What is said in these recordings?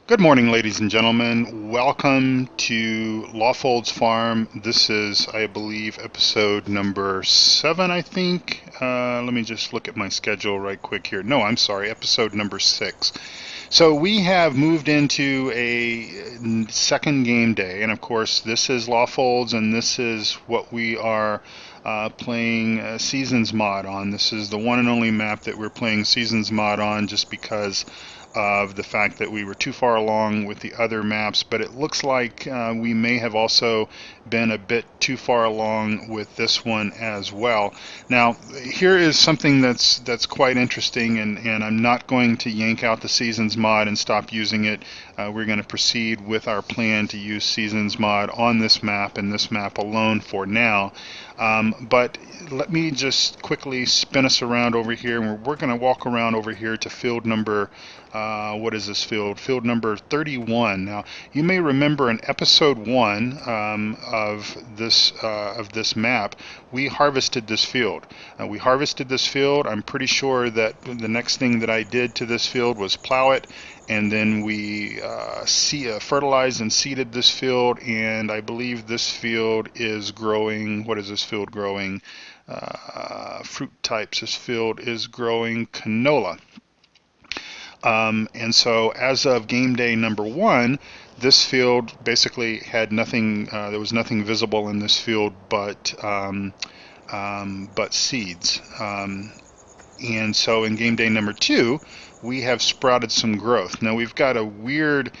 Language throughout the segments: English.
Good morning, ladies and gentlemen. Welcome to Lawfolds Farm. This is, I believe, episode number 7, I think. Let me just look at my schedule right quick here. No, I'm sorry, episode number 6. So we have moved into a second game day, and of course, this is Lawfolds, and this is what we are playing Seasons mod on. This is the one and only map that we're playing Seasons mod on just because of the fact that we were too far along with the other maps, but it looks like we may have also been a bit too far along with this one as well. Now, here is something that's quite interesting, and I'm not going to yank out the Seasons mod and stop using it. We're going to proceed with our plan to use Seasons mod on this map and this map alone for now. But let me just quickly spin us around over here, and we're going to walk around over here to field number what is this field? Field number 31. Now, you may remember in episode 1 of this map, we harvested this field. I'm pretty sure that the next thing that I did to this field was plow it, and then we fertilized and seeded this field, and I believe this field is growing. What is this field growing? Fruit types. This field is growing canola. And so as of game day number 1, this field basically had nothing, there was nothing visible in this field but seeds. And so in game day number 2, we have sprouted some growth. Now we've got a weird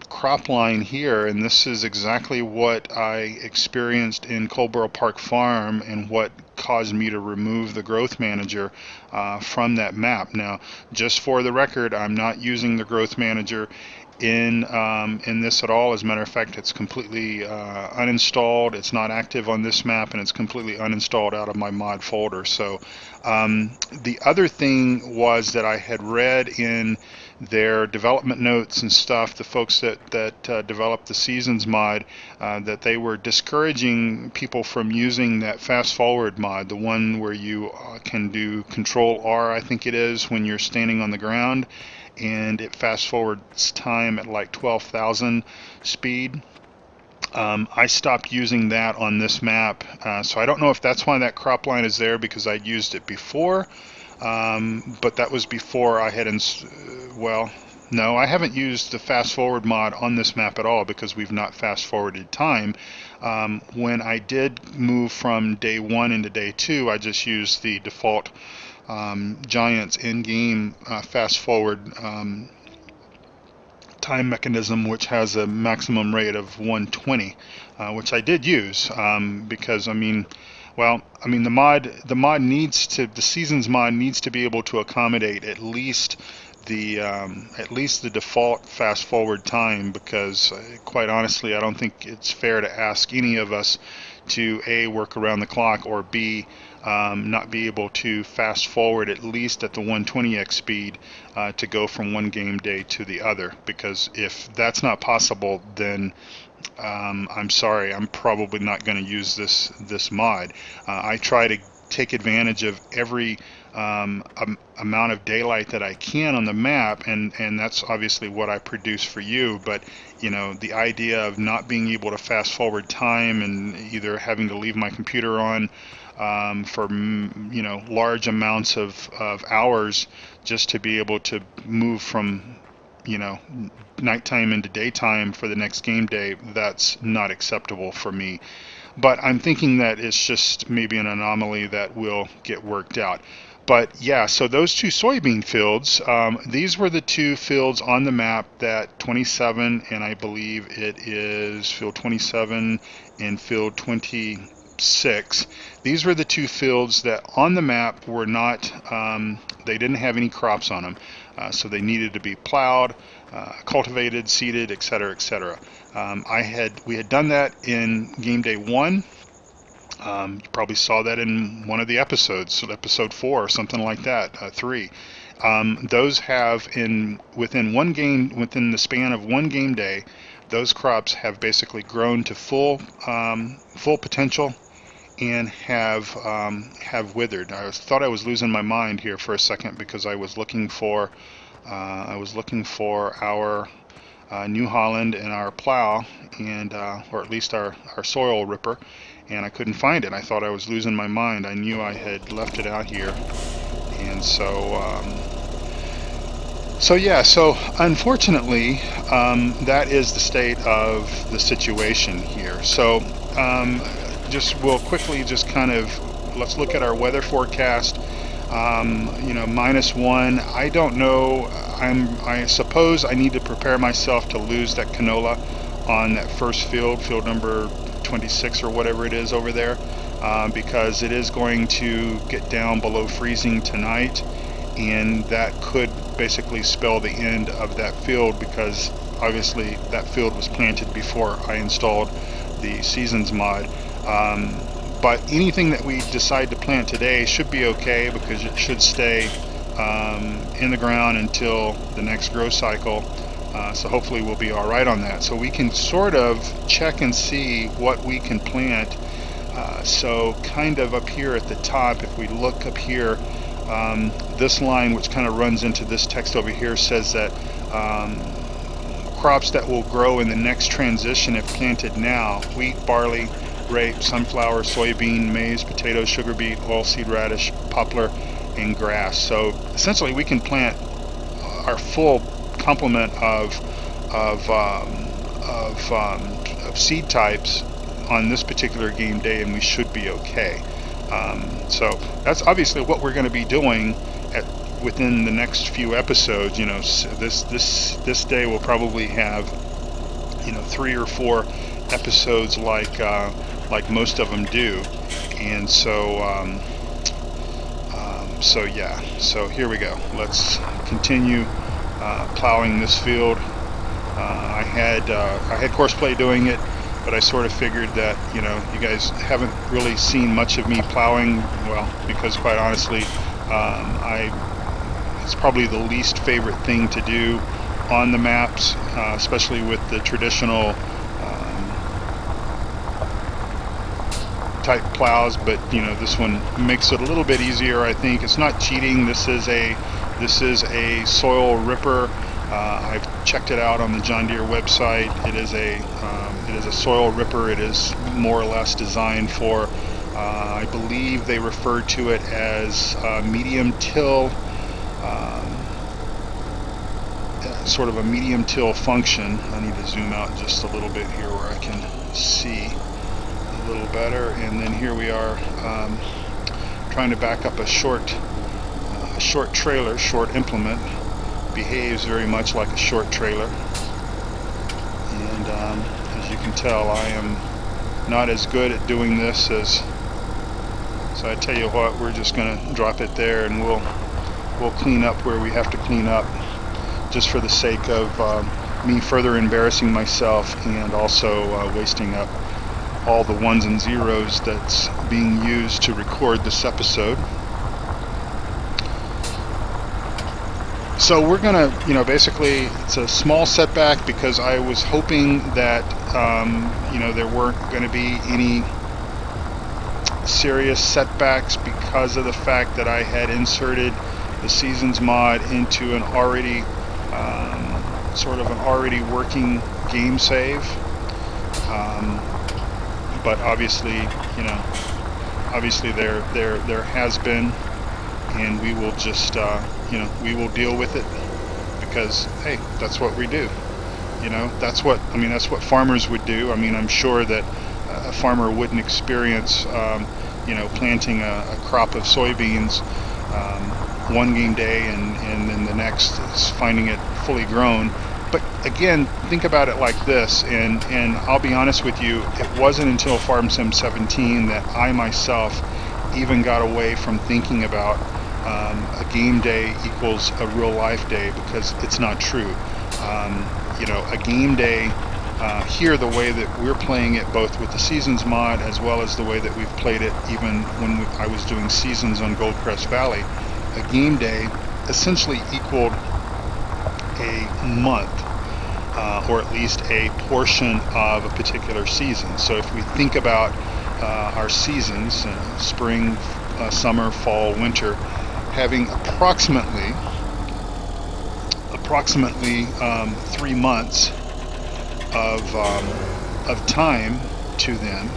crop line here, and this is exactly what I experienced in Coleborough Park Farm and what caused me to remove the growth manager from that map. Now, just for the record, I'm not using the growth manager in this at all. As a matter of fact, it's completely uninstalled. It's not active on this map, and it's completely uninstalled out of my mod folder. So the other thing was that I had read in their development notes and stuff, the folks that developed the Seasons mod, that they were discouraging people from using that fast forward mod, the one where you can do Control R, I think it is, when you're standing on the ground, and it fast forwards time at like 12,000 speed. I stopped using that on this map, so I don't know if that's why that crop line is there, because I'd used it before, but that was before I had well, no, I haven't used the fast forward mod on this map at all because we've not fast forwarded time. When I did move from day 1 into day 2, I just used the default Giants in-game fast forward time mechanism, which has a maximum rate of 120, which I did use because the Seasons mod needs to be able to accommodate at least the default fast forward time, because quite honestly, I don't think it's fair to ask any of us to A, work around the clock, or B, not be able to fast forward at least at the 120x speed to go from one game day to the other. Because if that's not possible, then I'm sorry, I'm probably not going to use this mod. I try to take advantage of every amount of daylight that I can on the map, and that's obviously what I produce for you. But the idea of not being able to fast forward time and either having to leave my computer on for large amounts of hours just to be able to move from nighttime into daytime for the next game day, that's not acceptable for me. But I'm thinking that it's just maybe an anomaly that will get worked out. But yeah, so those two soybean fields, these were the two fields on the map that 27, and I believe it is field 27 and field 26. These were the two fields that on the map were not, they didn't have any crops on them. So they needed to be plowed, cultivated, seeded, etc., etc. We had done that in game day 1. You probably saw that in one of the episodes, so episode 4 or something like that, 3. Those have within the span of one game day, those crops have basically grown to full potential and have withered. I thought I was losing my mind here for a second because I was looking for I was looking for our New Holland and our plow, and or at least our soil ripper, and I couldn't find it. I thought I was losing my mind. I knew I had left it out here, and so unfortunately, that is the state of the situation here. So just we'll quickly just kind of let's look at our weather forecast. -1. I don't know. I suppose I need to prepare myself to lose that canola on that first field number 26 or whatever it is over there, because it is going to get down below freezing tonight, and that could basically spell the end of that field, because obviously that field was planted before I installed the Seasons mod. But anything that we decide to plant today should be okay, because it should stay in the ground until the next grow cycle. So hopefully we'll be all right on that. So we can sort of check and see what we can plant. So kind of up here at the top, if we look up here, this line which kind of runs into this text over here says that crops that will grow in the next transition if planted now: wheat, barley, rape, sunflower, soybean, maize, potato, sugar beet, oilseed radish, poplar, and grass. So essentially we can plant our full complement of seed types on this particular game day, and we should be okay. So that's obviously what we're going to be doing within the next few episodes. You know, this day will probably have 3 or 4 episodes like most of them do, and so yeah. So here we go. Let's continue plowing this field. I had Courseplay doing it, but I sort of figured that you guys haven't really seen much of me plowing, well, because quite honestly, it's probably the least favorite thing to do on the maps, especially with the traditional type plows. But this one makes it a little bit easier. I think it's not cheating. This is a soil ripper. I've checked it out on the John Deere website. It is a soil ripper. It is more or less designed for, I believe they refer to it as medium till, sort of a medium till function. I need to zoom out just a little bit here where I can see a little better. And then here we are, trying to back up a short trailer. Short implement behaves very much like a short trailer, and as you can tell, I am not as good at doing this as. So I tell you what, we're just going to drop it there, and we'll clean up where we have to clean up, just for the sake of me further embarrassing myself, and also wasting up all the ones and zeros that's being used to record this episode. So we're gonna, basically it's a small setback, because I was hoping that there weren't going to be any serious setbacks because of the fact that I had inserted the Seasons mod into an already sort of an already working game save. But obviously, there has been, and we will just we will deal with it, because hey, that's what we do. That's what farmers would do. I'm sure that a farmer wouldn't experience planting a crop of soybeans one game day and then the next is finding it fully grown. But again, think about it like this, and I'll be honest with you, it wasn't until Farm Sim 17 that I myself even got away from thinking about a game day equals a real life day, because it's not true. A game day here, the way that we're playing it, both with the Seasons mod as well as the way that we've played it even when I was doing Seasons on Goldcrest Valley, a game day essentially equaled a month, or at least a portion of a particular season. So if we think about our seasons, spring, summer, fall, winter, having approximately approximately 3 months of time to them,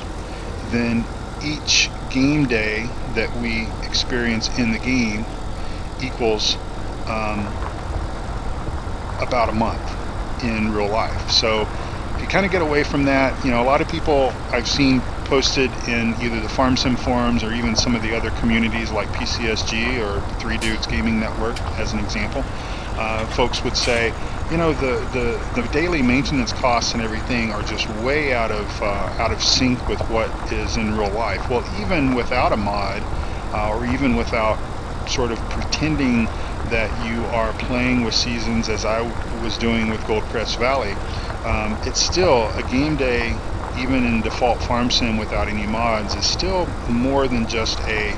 then each game day that we experience in the game equals about a month in real life. So if you kind of get away from that, you know, a lot of people I've seen posted in either the Farm Sim forums or even some of the other communities like PCSG or Three Dudes Gaming Network as an example, folks would say, you know, the daily maintenance costs and everything are just way out of sync with what is in real life. Well, even without a mod, or even without sort of pretending that you are playing with seasons as I was doing with Goldcrest Valley, it's still a game day, even in default farm sim without any mods, is still more than just a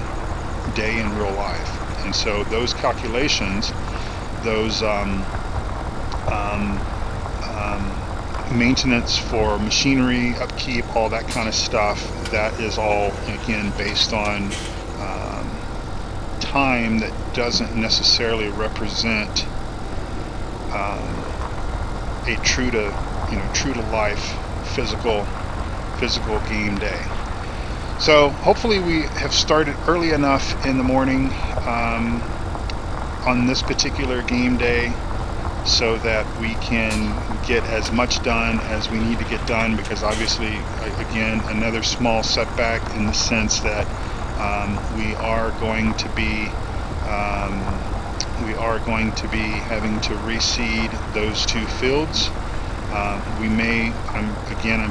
day in real life. And so those calculations, those maintenance for machinery, upkeep, all that kind of stuff, that is all, again, based on time that doesn't necessarily represent a true to life physical game day. So hopefully we have started early enough in the morning on this particular game day so that we can get as much done as we need to get done, because obviously, again, another small setback in the sense that we are going to be having to reseed those 2 fields. I'm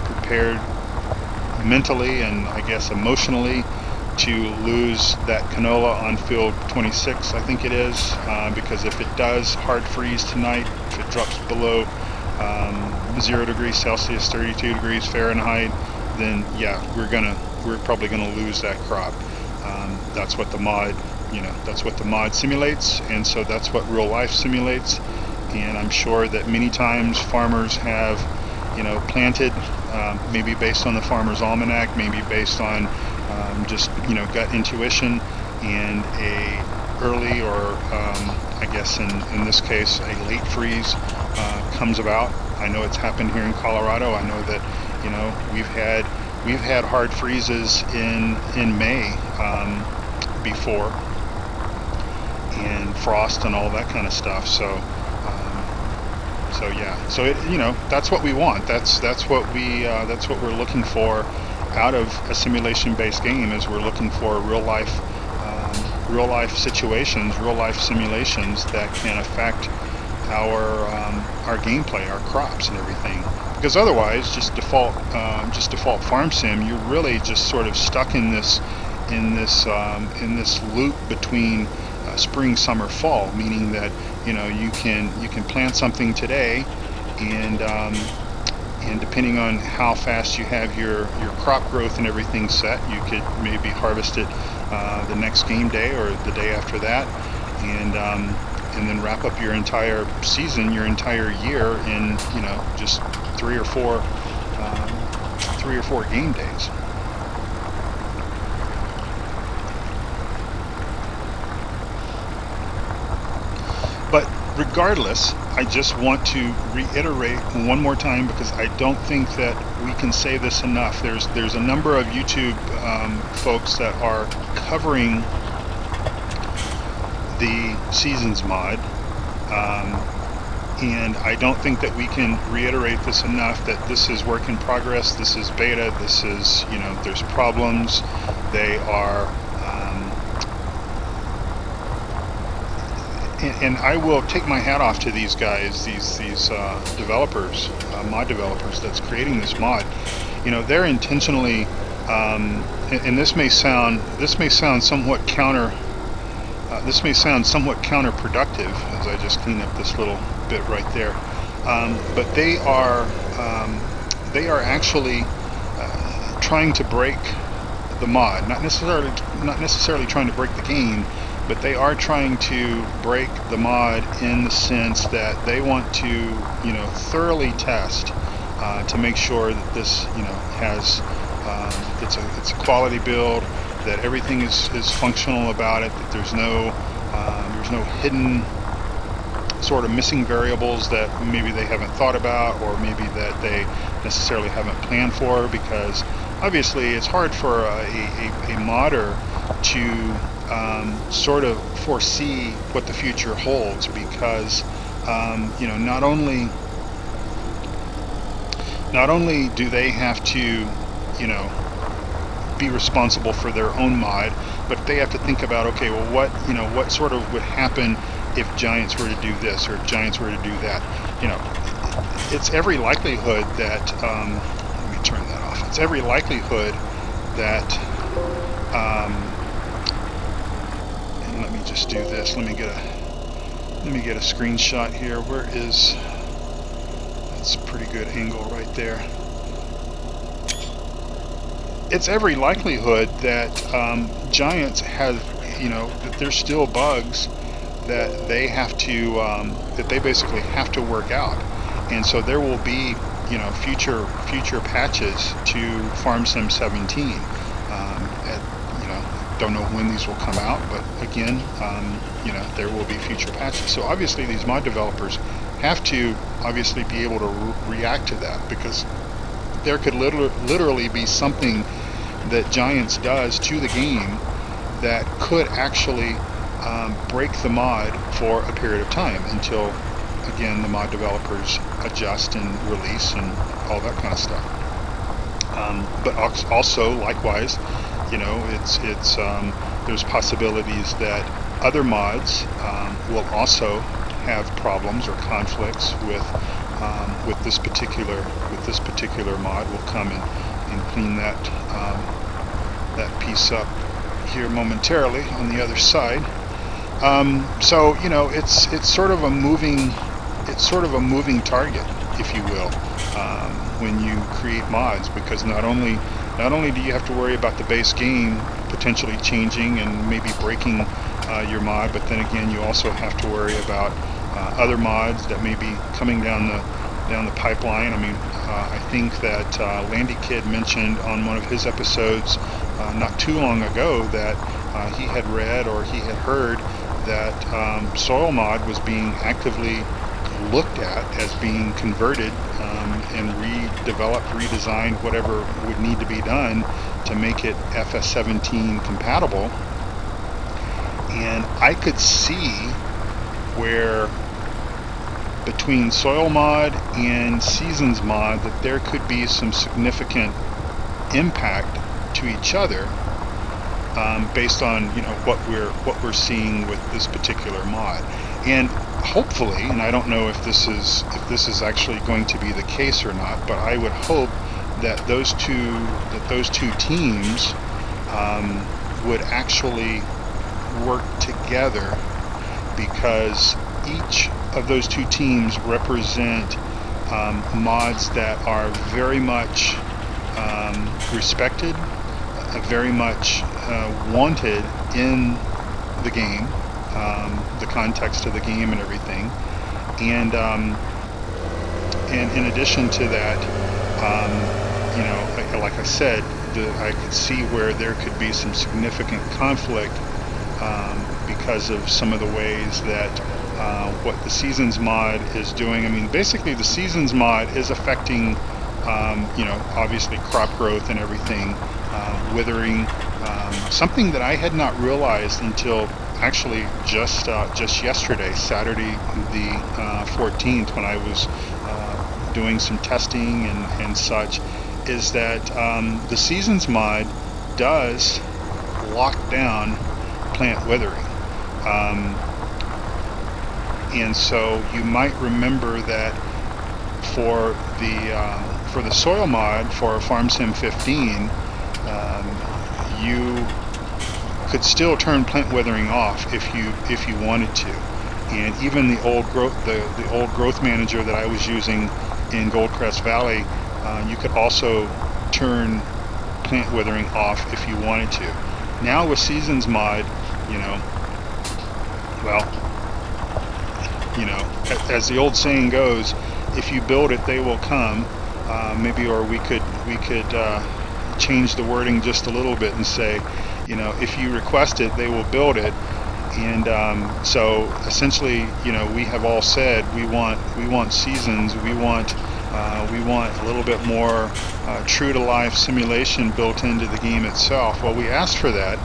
prepared mentally and I guess emotionally to lose that canola on field 26, I think it is, because if it does hard freeze tonight, if it drops below 0 degrees Celsius, 32 degrees Fahrenheit, then yeah, we're probably gonna lose that crop. That's what the mod, that's what the mod simulates, and so that's what real life simulates. And I'm sure that many times farmers have, planted, maybe based on the Farmer's Almanac, maybe based on just gut intuition, and a early or I guess in this case a late freeze comes about. I know it's happened here in Colorado. I know that we've had hard freezes in May before, and frost and all that kind of stuff. So yeah, so that's what we want. That's what we're looking for out of a simulation-based game. Is we're looking for real life situations, real life simulations that can affect our gameplay, our crops, and everything. Because otherwise, just default farm sim, you're really just sort of stuck in this loop between spring, summer, fall, meaning that you can plant something today, and depending on how fast you have your crop growth and everything set, you could maybe harvest it the next game day or the day after that, and then wrap up your entire season, your entire year in just 3 or 4 game days. But regardless, I just want to reiterate one more time, because I don't think that we can say this enough. There's a number of YouTube folks that are covering the Seasons mod, and I don't think that we can reiterate this enough, that this is work in progress, this is beta, this is, there's problems. They are and I will take my hat off to these guys, these developers, mod developers that's creating this mod. They're intentionally, and this may sound somewhat counterproductive as I just clean up this little bit right there. But they are actually trying to break the mod, not necessarily trying to break the game, but they are trying to break the mod in the sense that they want to, thoroughly test to make sure that this, has it's a quality build, that everything is functional about it, that there's no sort of missing variables that maybe they haven't thought about, or maybe that they necessarily haven't planned for, because obviously it's hard for a modder to sort of foresee what the future holds, because you know, not only do they have to, you know, be responsible for their own mod, but they have to think about, okay, well, what sort of would happen if giants were to do this, or if giants were to do that. You know, it's every likelihood that let me turn that off. It's every likelihood that and let me just do this. Let me get a screenshot here. Where is, that's a pretty good angle right there. It's every likelihood that giants have, you know, that there's still bugs that they have to, that they basically have to work out, and so there will be, you know, future patches to Pharmer 17. You know, don't know when these will come out, but again, you know, there will be future patches. So obviously, these mod developers have to obviously be able to react to that, because there could literally be something that Giants does to the game that could actually break the mod for a period of time, until, again, the mod developers adjust and release and all that kind of stuff. But also, likewise, you know, it's there's possibilities that other mods will also have problems or conflicts with this particular mod. We'll come and clean that that piece up here momentarily on the other side. So, you know, it's sort of a moving target, if you will, when you create mods, because not only do you have to worry about the base game potentially changing and maybe breaking your mod, but then again, you also have to worry about other mods that may be coming down the pipeline. I mean, I think that Landy Kid mentioned on one of his episodes not too long ago that he had read or he had heard that soil mod was being actively looked at as being converted and redeveloped, redesigned, whatever would need to be done to make it FS17 compatible. And I could see where between soil mod and seasons mod that there could be some significant impact to each other, based on, you know, what we're seeing with this particular mod. And hopefully, and I don't know if this is actually going to be the case or not, but I would hope that those two teams would actually work together, because each of those two teams represent mods that are very much respected, very much wanted in the game, the context of the game and everything. And in addition to that, you know, like I said, I could see where there could be some significant conflict because of some of the ways that what the Seasons mod is doing. I mean, basically the Seasons mod is affecting, you know, obviously crop growth and everything, withering, something that I had not realized until actually just yesterday, Saturday the 14th, when I was doing some testing and such, is that the Seasons mod does lock down plant withering. And so you might remember that for the soil mod for Pharmer Sim 15, you could still turn plant withering off if you wanted to. And even the old growth manager that I was using in Goldcrest Valley, you could also turn plant withering off if you wanted to. Now with Seasons mod, you know, well, you know, as the old saying goes, if you build it, they will come. Maybe, or we could change the wording just a little bit and say, you know, if you request it, they will build it. And so essentially, you know, we have all said we want seasons, we want a little bit more true to life simulation built into the game itself. Well, we asked for that,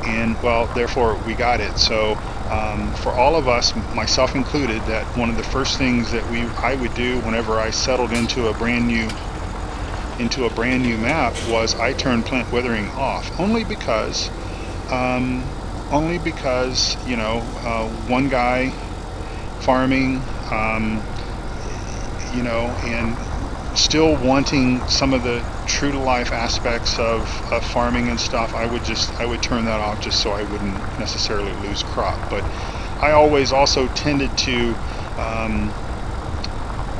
and well, therefore we got it. So for all of us, myself included, that one of the first things that I would do whenever I settled into a brand new map was I turned plant withering off, only because you know, one guy farming, you know, and still wanting some of the true to life aspects of farming and stuff, I would turn that off just so I wouldn't necessarily lose crop. But I always also tended to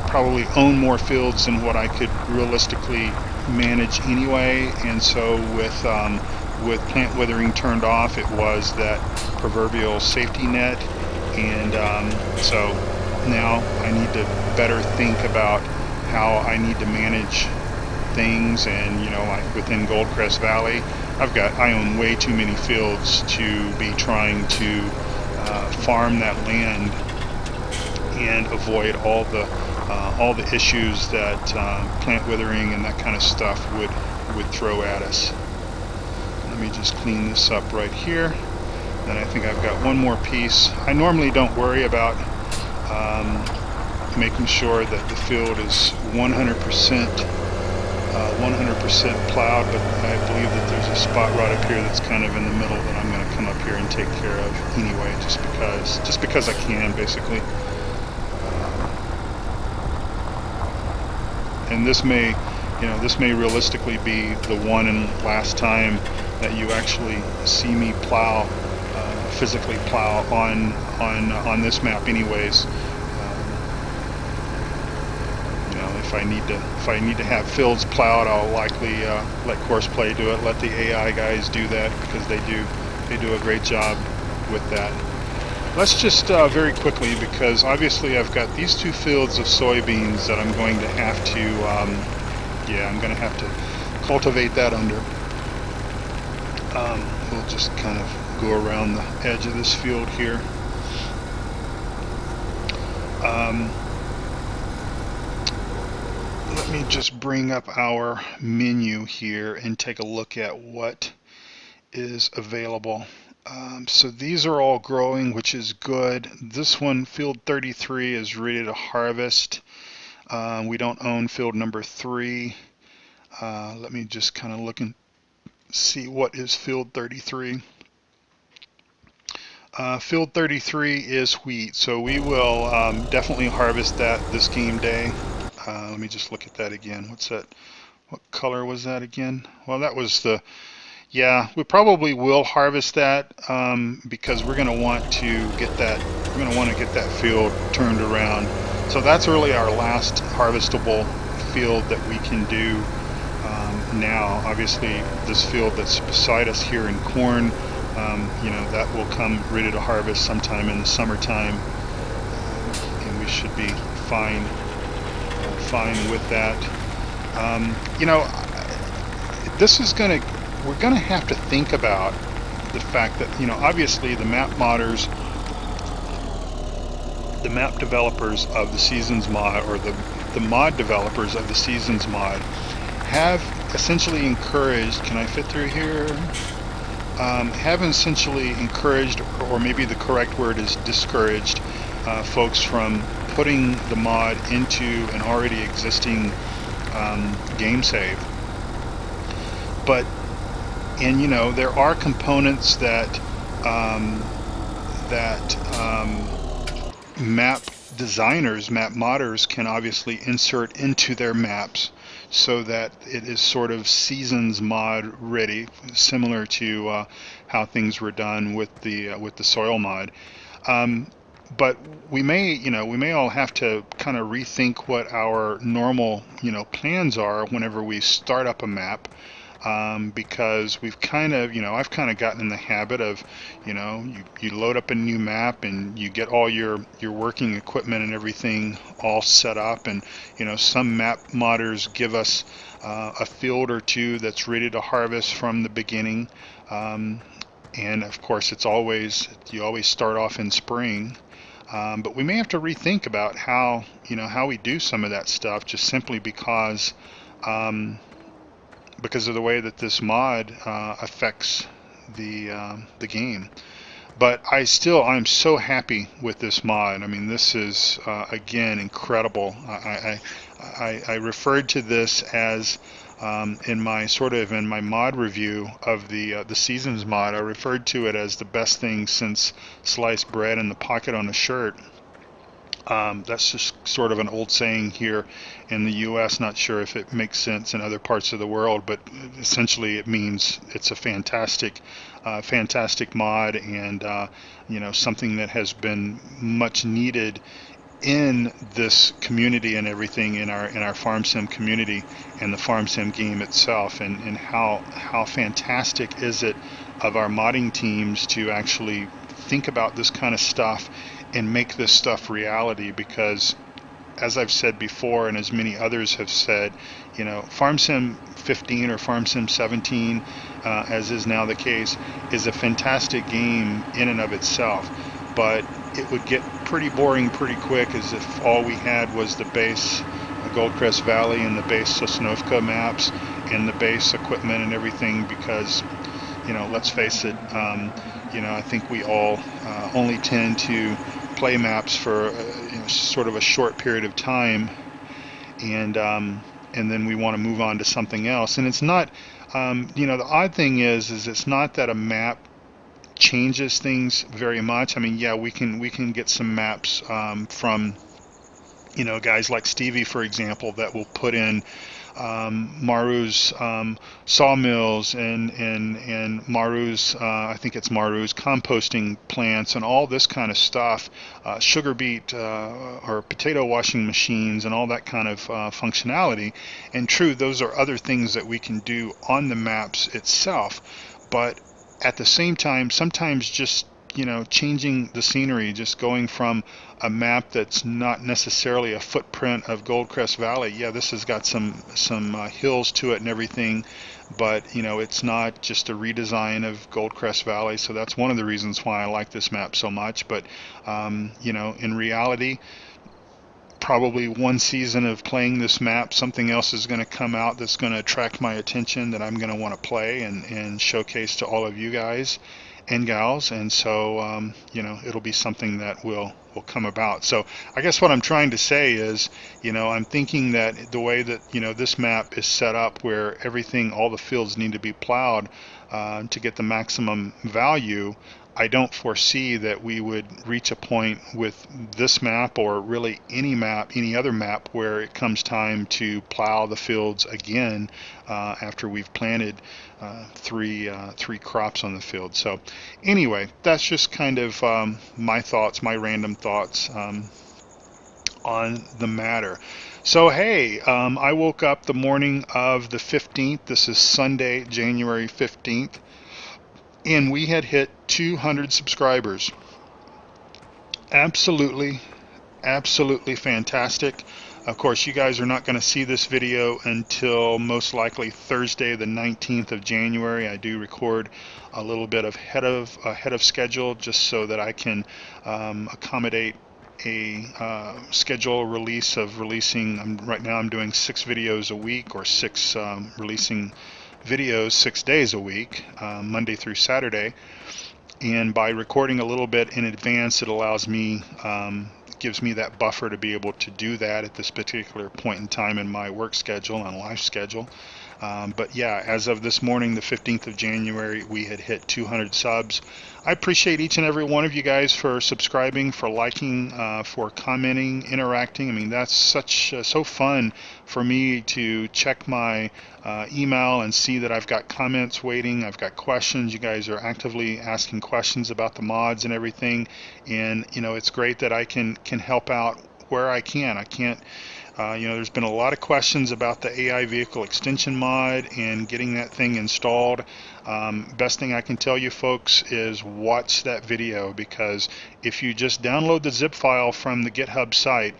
probably own more fields than what I could realistically manage anyway, and so with plant withering turned off, it was that proverbial safety net. And so now I need to better think about how I need to manage things. And you know, like within Goldcrest Valley, I own way too many fields to be trying to farm that land and avoid all the issues that plant withering and that kind of stuff would throw at us. Let me just clean this up right here. And I think I've got one more piece. I normally don't worry about making sure that the field is 100% plowed, but I believe that there's a spot right up here that's kind of in the middle that I'm going to come up here and take care of anyway, just because I can, basically. And this may realistically be the one and last time that you actually see me plow, physically plow on this map, anyways. You know, if I need to have fields plowed, I'll likely let Courseplay do it. Let the AI guys do that, because they do a great job with that. Let's just very quickly, because obviously I've got these two fields of soybeans that I'm going to have to I'm going to have to cultivate that under. We'll just kind of go around the edge of this field here. Let me just bring up our menu here and take a look at what is available. So these are all growing, which is good. This one, field 33, is ready to harvest. We don't own field number 3. Let me just kind of look and see what is field 33. Field 33 is wheat, so we will definitely harvest that this game day. Let me just look at that again. What's that? What color was that again? Well, that was the... Yeah, we probably will harvest that because we're going to want to get that. We're going to want to get that field turned around. So that's really our last harvestable field that we can do now. Obviously, this field that's beside us here in corn, you know, that will come ready to harvest sometime in the summertime, and we should be fine with that. You know, this is going to. We're going to have to think about the fact that, you know, obviously the map modders, the map developers of the Seasons mod, or the mod developers of the Seasons mod, have essentially encouraged, can I fit through here? Have essentially encouraged, or maybe the correct word is discouraged, folks from putting the mod into an already existing game save. And you know, there are components that map designers, map modders can obviously insert into their maps, so that it is sort of Seasons mod ready, similar to how things were done with the soil mod. But we may all have to kind of rethink what our normal, you know, plans are whenever we start up a map. Because we've kind of, you know, I've kind of gotten in the habit of, you know, you load up a new map and you get all your working equipment and everything all set up, and you know, some map modders give us a field or two that's ready to harvest from the beginning, and of course you always start off in spring. But we may have to rethink about how we do some of that stuff, just simply um, because of the way that this mod affects the game. But I'm so happy with this mod. I mean, this is again incredible. I referred to this as in my mod review of the Seasons mod. I referred to it as the best thing since sliced bread in the pocket on a shirt. That's just sort of an old saying here in the U.S. Not sure if it makes sense in other parts of the world, but essentially it means it's a fantastic mod, and something that has been much needed in this community and everything, in our farm sim community and the farm sim game itself, and how fantastic is it of our modding teams to actually think about this kind of stuff and make this stuff reality. Because as I've said before, and as many others have said, Farm Sim 15 or Farm Sim 17, as is now the case, is a fantastic game in and of itself, but it would get pretty boring pretty quick as if all we had was the base Goldcrest Valley and the base Sosnovka maps and the base equipment and everything, because let's face it, I think we all only tend to play maps for sort of a short period of time, and then we want to move on to something else. And it's not, the odd thing is it's not that a map changes things very much. I mean, yeah, we can get some maps from guys like Stevie, for example, that will put in Maru's sawmills and Maru's, I think it's Maru's composting plants and all this kind of stuff, sugar beet or potato washing machines and all that kind of functionality. And true, those are other things that we can do on the maps itself, but at the same time, sometimes just changing the scenery, just going from a map that's not necessarily a footprint of Goldcrest Valley. Yeah, this has got some hills to it and everything, but it's not just a redesign of Goldcrest Valley. So that's one of the reasons why I like this map so much. But in reality, probably one season of playing this map, something else is going to come out that's going to attract my attention, that I'm going to want to play and showcase to all of you guys and gals. And so it'll be something that will come about. So I guess what I'm trying to say is, I'm thinking that the way that this map is set up, where all the fields need to be plowed to get the maximum value, I don't foresee that we would reach a point with this map, or really any other map, where it comes time to plow the fields again after we've planted three crops on the field. So anyway, that's just kind of my random thoughts on the matter. So hey, I woke up the morning of the 15th. This is Sunday, January 15th. And we had hit 200 subscribers. Absolutely fantastic. Of course, you guys are not going to see this video until most likely Thursday, the 19th of January. I do record a little bit ahead of schedule, just so that I can accommodate a schedule releasing. Right now I'm doing 6 videos a week, or releasing videos 6 days a week, Monday through Saturday. And by recording a little bit in advance, it allows me, gives me that buffer to be able to do that at this particular point in time in my work schedule and life schedule. But yeah, as of this morning, the 15th of January, we had hit 200 subs. I appreciate each and every one of you guys for subscribing, for liking, for commenting, interacting. I mean, that's so fun for me to check my email and see that I've got comments waiting, I've got questions. You guys are actively asking questions about the mods and everything, and it's great that I can help out where I can. I can't. There's been a lot of questions about the AI vehicle extension mod and getting that thing installed. Best thing I can tell you folks is watch that video, because if you just download the zip file from the GitHub site,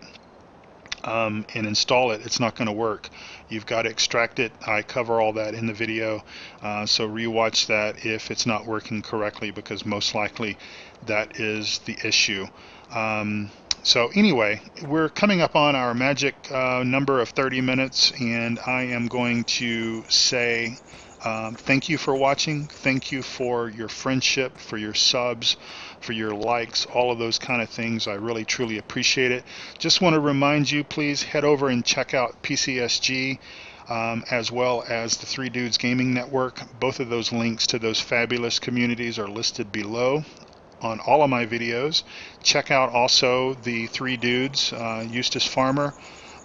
and install it, it's not going to work. You've got to extract it. I cover all that in the video, so rewatch that if it's not working correctly, because most likely that is the issue. So anyway, we're coming up on our magic number of 30 minutes, and I am going to say thank you for watching. Thank you for your friendship, for your subs, for your likes, all of those kind of things. I really truly appreciate it. Just want to remind you, please head over and check out PCSG, as well as the Three Dudes Gaming Network. Both of those links to those fabulous communities are listed below on all of my videos. Check out also the Three Dudes, Eustace, Pharmer,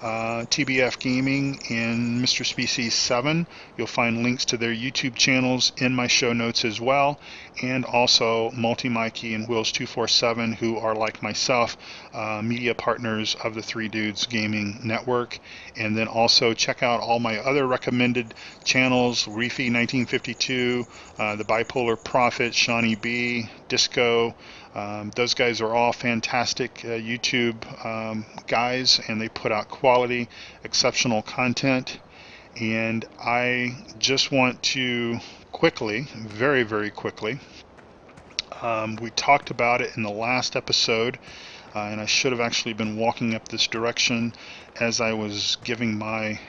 TBF Gaming, and Mr. Species7. You'll find links to their YouTube channels in my show notes as well, and also Multi-Mikey and Wheels247, who are, like myself, media partners of the Three Dudes Gaming Network. And then also check out all my other recommended channels: Reefy 1952, the Bipolar Prophet, Shawnee B, Disco. Those guys are all fantastic YouTube guys, and they put out quality, exceptional content. And I just want to quickly, very, very quickly, we talked about it in the last episode, and I should have actually been walking up this direction as I was giving my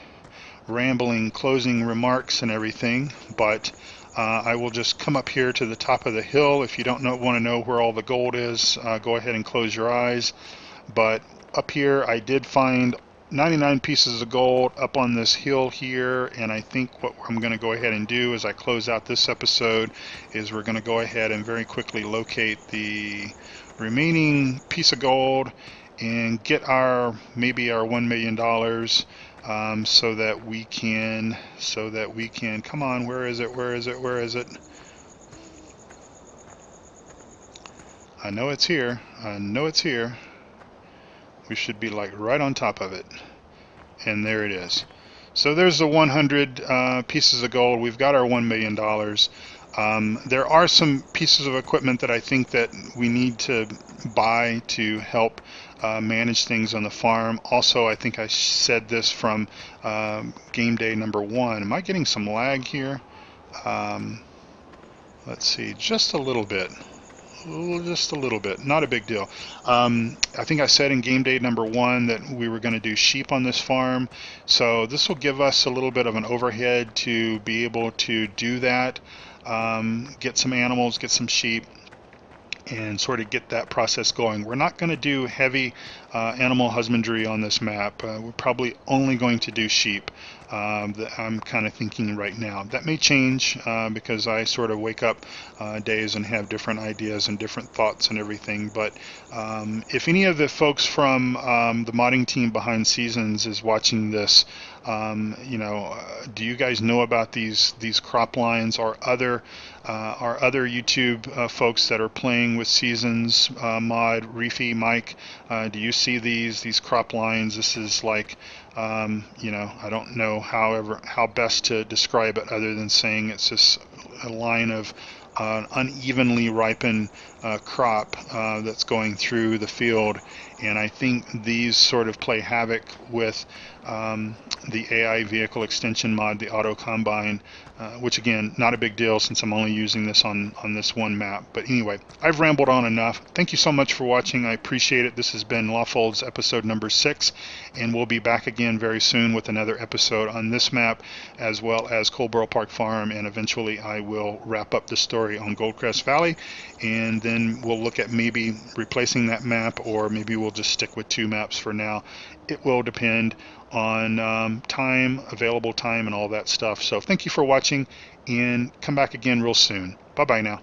rambling closing remarks and everything, but I will just come up here to the top of the hill. If you don't want to know where all the gold is, go ahead and close your eyes. But up here I did find 99 pieces of gold up on this hill here, and I think what I'm going to go ahead and do as I close out this episode is we're going to go ahead and very quickly locate the remaining piece of gold and get maybe our $1 million, so that we can come on, where is it? I know it's here. We should be like right on top of it, and there it is. So there's the 100 pieces of gold. We've got our $1 million. There are some pieces of equipment that I think that we need to buy to help manage things on the farm. Also, I think I said this from game day number 1. Am I getting some lag here? Let's see, just a little bit. Not a big deal. I think I said in game day number 1 that we were going to do sheep on this farm, so this will give us a little bit of an overhead to be able to do that, get some animals, get some sheep, and sort of get that process going. We're not going to do heavy animal husbandry on this map. We're probably only going to do sheep. That I'm kind of thinking right now. That may change because I sort of wake up days and have different ideas and different thoughts and everything. But if any of the folks from the modding team behind Seasons is watching this, do you guys know about these crop lines, or other YouTube folks that are playing with Seasons mod? Reefy, Mike, do you see these crop lines? This is like, I don't know how best to describe it other than saying it's just a line of unevenly ripened crop that's going through the field, and I think these sort of play havoc with the AI vehicle extension mod, the auto combine, which again, not a big deal since I'm only using this on this one map. But anyway, I've rambled on enough. Thank you so much for watching. I appreciate it. This has been Lawfolds episode number 6, and we'll be back again very soon with another episode on this map, as well as Coldborough Park Farm, and eventually I will wrap up the story on Goldcrest Valley, and then we'll look at maybe replacing that map, or maybe we'll just stick with 2 maps for now. It will depend on available time, and all that stuff. So thank you for watching, and come back again real soon. Bye bye now.